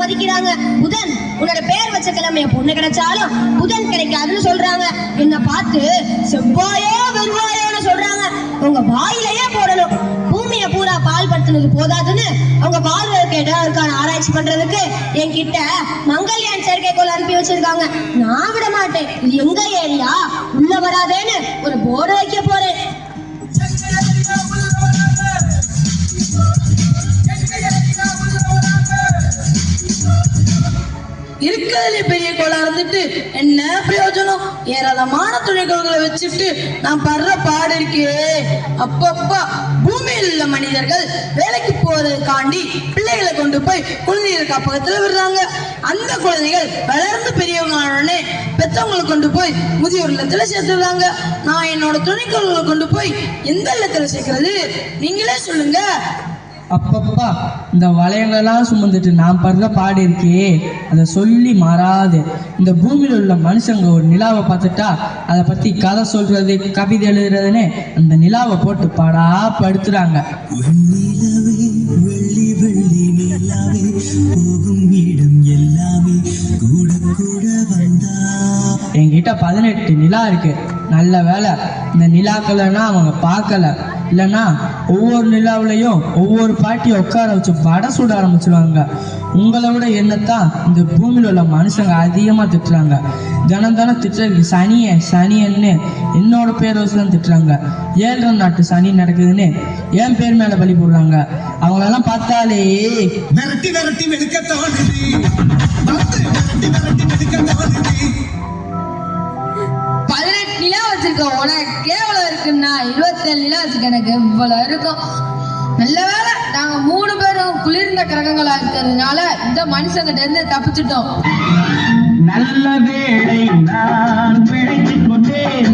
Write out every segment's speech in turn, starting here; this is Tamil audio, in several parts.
மதிக்கிறாங்க. புதன் உன்னோட பேர் வச்ச கிழமை பொண்ணு கிடைச்சாலும் புதன் கிடைக்காதுன்னு சொல்றாங்க. என்ன பார்த்து செவ்வாயோ வெறுவாயோன்னு சொல்றாங்க. உங்க வாயிலேயே போடணும். பூமியை பூரா பால் படுத்துனது போதாதுன்னு அவங்க வாழ்வதற்கு இடம் இருக்கான ஆராய்ச்சி பண்றதுக்கு என்கிட்ட மங்கல்யான் செயற்கைக்கோள் அனுப்பி வச்சிருக்காங்க. நான் விட மாட்டேன். இது எங்க ஏரியா, உள்ள வராதேன்னு ஒரு போர்டு வைக்க போறேன். இருக்கிறதுல பெரிய கோளா இருந்துட்டு என்ன பிரயோஜனம்? ஏராளமான துணைக்கோள்களை வச்சுட்டு நான் படுற பாடு இருக்கே. அப்பப்பா, பூமியில் உள்ள மனிதர்கள் வேலைக்கு போறதுக்காண்டி பிள்ளைகளை கொண்டு போய் குழந்தைகள் காப்பகத்துல விடுறாங்க. அந்த குழந்தைகள் வளர்ந்து பெரியவங்க பெற்றவங்களை கொண்டு போய் முதியோர் இல்லத்துல சேர்த்துடுறாங்க. நான் என்னோட துணைக்கோள்களை கொண்டு போய் எந்த இல்லத்துல சேர்க்கறது? நீங்களே சொல்லுங்க. அப்பப்பா, இந்த வளையங்களெல்லாம் சுமந்துட்டு நான் படுற பாடு இருக்கே, அதை சொல்லி மாறாது. இந்த பூமியில் உள்ள மனுஷங்க ஒரு நிலாவை பார்த்துட்டா அதை பற்றி கதை சொல்றது, கவிதை எழுதுறதுன்னு அந்த நிலாவை போட்டு பாடா படுத்துறாங்க. என்கிட்ட 18 நிலா இருக்கு. நல்ல வேலை இந்த நிலாக்கள்னா அவங்க பார்க்கல. இல்லைன்னா ஒவ்வொரு நிலாவிலையும் ஒவ்வொரு பாட்டியை உட்கார வச்சு வடை சுட ஆரம்பிச்சிடுவாங்க. உங்களை விட என்னத்தான் இந்த பூமியில் உள்ள மனுஷங்க அதிகமாக திட்டுறாங்க. தினம் திட்டுறதுக்கு சனியன்னு என்னோட பேர் வச்சு தான் திட்டுறாங்க. 7 நாட்டு சனி நடக்குதுன்னு என் பேர் மேலே பலி போடுறாங்க. அவங்களெல்லாம் பார்த்தாலே விரட்டி விரட்டி வெளுக்கத்தான். 18 நிலா வச்சிருக்கோம். உனக்கு எவ்வளவு இருக்குன்னா 27 நிலா வச்சிருக்க. எனக்கு இவ்வளவு இருக்கும். நல்ல வேலை நாங்க 3 பேரும் குளிர்ந்த கிரகங்களா இருக்கிறதுனால இந்த மனுஷங்கிட்ட இருந்து தப்பிச்சுட்டோம். நல்ல வேளை நான் பிழைத்துக் கொண்டேன்.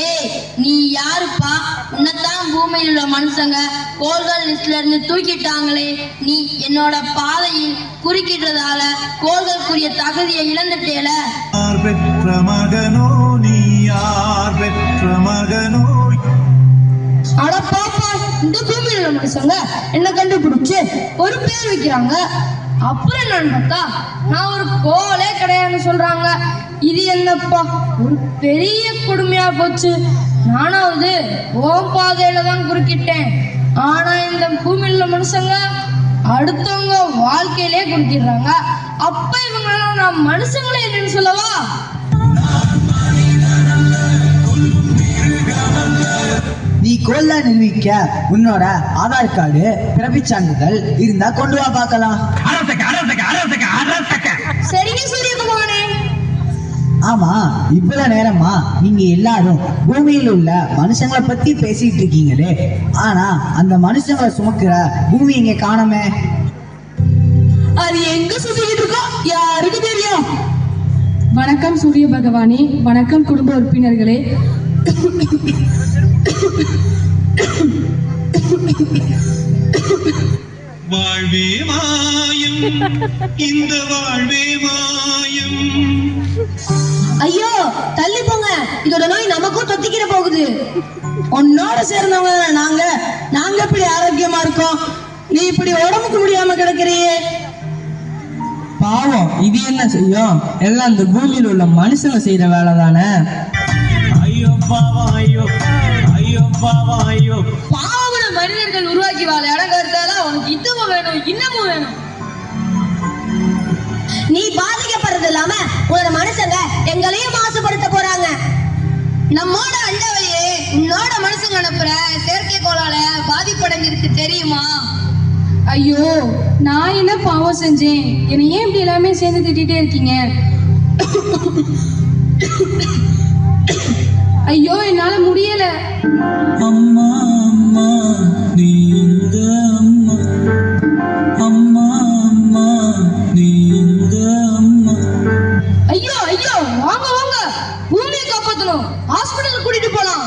ஏய், நீ யாருப்பா? உன்னதான் பூமியில் உள்ள மனுஷங்க கோள்கள் லிஸ்ட்ல இருந்து தூக்கிட்டாங்களே. நீ என்னோட பாதையில் குறுக்கிட்டதால கோள்களுக்குரிய தகுதியை இழந்துட்டேல. யார் பெற்ற மகனோ நீ, யார் பெற்ற மகனோ? அட பாப்பா, இந்த பூமியில் உள்ள மனுஷங்க என்ன கண்டுபிடிச்சு ஒரு பேர் வைக்கிறாங்க. அப்புறம் என்னன்னு பார்த்தா நான் ஒரு கோளே கிடையாதுன்னு சொல்றாங்க. இது என்னப்பா ஒரு பெரிய கொடுமையா போச்சு. நானாவது ஓம் பாதையில தான் குறுக்கிட்டேன். ஆனா இந்த பூமியில் உள்ள மனுஷங்க அடுத்தவங்க வாழ்க்கையிலே குறுக்கிடுறாங்க. அப்ப இவங்களாம் நான் மனுஷங்களே இல்லைன்னு சொல்லவா? நீ கோல்ல நிரூபிக்க உன்னோட ஆதார் கார்டு, பிறப்பிச் சான்றிதழ் இருந்தா கொண்டு வா பார்க்கலாம். சரிங்க சூரியகுமாரே. ஆமா, இவ்வளவு நேரமா நீங்க எல்லாரும் பூமியில் உள்ள மனுஷங்களை பத்தி பேசிட்டு இருக்கீங்களே, ஆனா அந்த மனுஷங்களை சுமக்கிற பூமி இங்க காணோமே. அது எங்க சுத்திக்கிட்டு இருக்கோம் யாருக்கு தெரியும்? வணக்கம் சூரிய பகவானே, வணக்கம் குடும்ப உறுப்பினர்களே. வாழ்வே மாயம், இந்த வாழ்வே மாயம். ஐயோ தள்ளி போங்க, இதோட நோய் நமக்கும் தொத்திக்கிற போகுது. உன்னோட சேர்ந்தவங்க நாங்க இப்படி ஆரோக்கியமா இருக்கோம். நீ இப்படி உடம்புக்கு முடியாம கிடக்குறியே. பாவம், இது என்ன செய்யும்? எல்லாம் இந்த பூமியில் உள்ள மனுஷங்க செய்யற வேலை தானே. ஐயோ பாவா, ஐயோ ஐயோ பாவா, ஐயோ. பாவன மனிதர்கள் உருவாக்கி வாழ இடம் கருத்தால உனக்கு இதுவும் வேணும் இன்னமும் வேணும். நீ பாதிக்கப்படுறது இல்லாம உன்னோட மனுஷங்க எங்களையும் மாசுபடுத்த போறாங்க. நம்மோட அண்டவழியே உன்னோட மனுஷங்க அனுப்புற செயற்கைக்கோளால பாதிப்படைஞ்சிருக்கு தெரியுமா? ஐயோ, நான் என்ன பாவம் செஞ்சேன்? என்னை ஏன் இப்படி எல்லாமே சேர்ந்து திட்டிகிட்டே இருக்கீங்க? ஐயோ, என்னால முடியல. அம்மா அம்மா நீ எங்க அம்மா, அம்மா அம்மா நீ எங்க அம்மா. ஐயோ ஐயோ, வாங்க வாங்க, பூமியை காப்பாத்தணும், ஹாஸ்பிட்டல் கூட்டிட்டு போலாம்.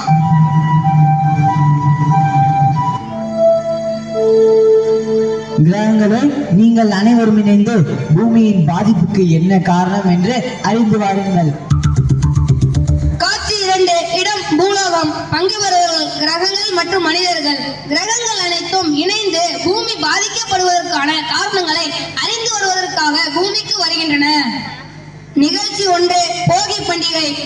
கிரகங்களே, நீங்கள் அனைவரும் இணைந்து பூமியின் பாதிப்புக்கு என்ன காரணம் என்று அறிந்து வாருங்கள். காட்சி 2, இடம் பூலோகம், பங்கு பெறுவர்கள் கிரகங்கள் மற்றும் மனிதர்கள். கிரகங்கள் அனைத்தும் இணைந்து பூமி பாதிக்கப்படுவதற்கான காரணங்களை அறிந்து வருவதற்கு பூமிக்கு வருகின்றன. நிகழ்ச்சி ஒன்று போகி பண்டிகை.